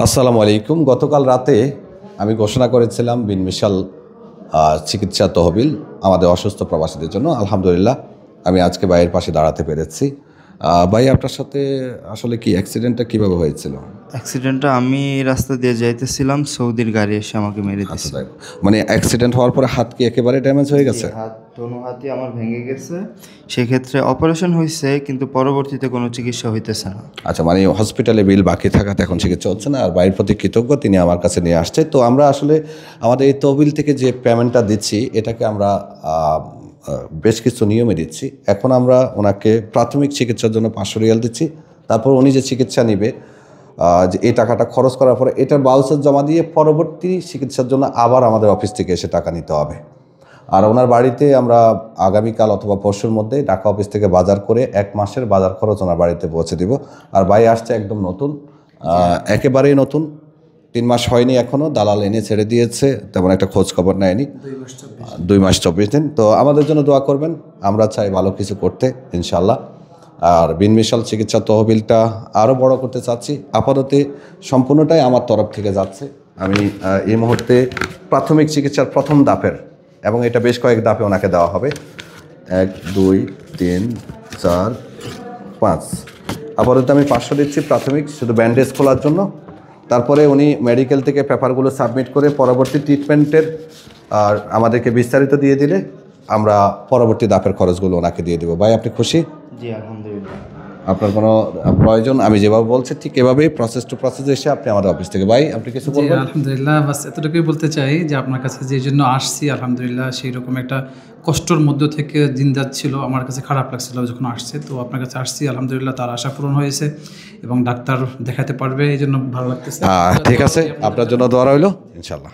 আসসালামু আলাইকুম। গতকাল রাতে আমি ঘোষণা করেছিলাম বিনমিশাল চিকিৎসা তহবিল আমাদের অসুস্থ প্রবাসীদের জন্য। আলহামদুলিল্লাহ আমি আজকে ভাইয়ের পাশে দাঁড়াতে পেরেছি। ভাই, আপনার সাথে আসলে কি অ্যাক্সিডেন্টটা কীভাবে হয়েছিল? অ্যাক্সিডেন্টটা আমি রাস্তা দিয়ে যাইতেছিলাম, সৌদির গাড়ি এসে আমাকে মেরে আচ্ছা, দিছে। তাই মানে অ্যাক্সিডেন্ট হওয়ার পরে হাত কি একেবারে ড্যামেজ হয়ে গেছে? দোনো হাতই আমার ভেঙে গেছে। সেক্ষেত্রে অপারেশন হয়েছে, কিন্তু পরবর্তীতে কোনো চিকিৎসা হইতেছে না। আচ্ছা, মানে হসপিটালে বিল বাকি থাকাতে এখন চিকিৎসা হচ্ছে না। আর ভাইয়ের প্রতি কৃতজ্ঞ, তিনি আমার কাছে নিয়ে আসছে। তো আমরা আসলে আমাদের এই তহবিল থেকে যে পেমেন্টটা দিচ্ছি এটাকে আমরা বেশ কিছু নিয়মে দিচ্ছি। এখন আমরা ওনাকে প্রাথমিক চিকিৎসার জন্য 500 রিয়াল দিচ্ছি। তারপর উনি যে চিকিৎসা নেবে, যে এই টাকাটা খরচ করার পরে এটা বাউচার জমা দিয়ে পরবর্তী চিকিৎসার জন্য আবার আমাদের অফিস থেকে এসে টাকা নিতে হবে। আর ওনার বাড়িতে আমরা আগামীকাল অথবা পরশুর মধ্যে ঢাকা অফিস থেকে বাজার করে 1 মাসের বাজার খরচ ওনার বাড়িতে পৌঁছে দিব। আর ভাই আসছে একদম নতুন, একেবারেই নতুন, 3 মাস হয়নি এখনও। দালাল এনে ছেড়ে দিয়েছে, তেমন একটা খোঁজ খবর নেয়নি। 2 মাস 24 দিন। তো আমাদের জন্য দোয়া করবেন, আমরা চাই ভালো কিছু করতে ইনশাল্লাহ। আর বিনমিশাল চিকিৎসা তহবিলটা আরও বড় করতে চাচ্ছি। আপাতত সম্পূর্ণটাই আমার তরফ থেকে যাচ্ছে। আমি এই মুহূর্তে প্রাথমিক চিকিৎসার প্রথম ধাপের, এবং এটা বেশ কয়েক ধাপে ওনাকে দেওয়া হবে, 1 2 3 4 5। আপাতত আমি 500 দিচ্ছি প্রাথমিক, শুধু ব্যান্ডেজ খোলার জন্য। তারপরে উনি মেডিকেল থেকে পেপারগুলো সাবমিট করে পরবর্তী ট্রিটমেন্টের আর আমাদেরকে বিস্তারিত দিয়ে দিলে আমরা পরবর্তী ধাপের খরচগুলো ওনাকে দিয়ে দেবো। ভাই, আপনি খুশি? জি, আলহামদুলিল্লাহ। আপনার কোনো প্রয়োজন আমি যেভাবে বলছি ঠিক এভাবেই প্রসেস টু প্রসেস এসে আপনি আমাদের অফিস থেকে। ভাই, আপনি কিছু জি, বলবেন? আলহামদুলিল্লাহ, বাস এতটুকুই বলতে চাই যে আপনার কাছে যে জন্য আসছি, আলহামদুলিল্লাহ সেই রকম একটা কষ্টর মধ্য থেকে দিন যাচ্ছিল, আমার কাছে খারাপ লাগছিল যখন আসছে। তো আপনার কাছে আসছি, আলহামদুলিল্লাহ তার আশা পূরণ হয়েছে এবং ডাক্তার দেখাতে পারবে, এই জন্য ভালো লাগতেছে। ঠিক আছে, আপনার জন্য দোয়া রইল ইনশাল্লাহ।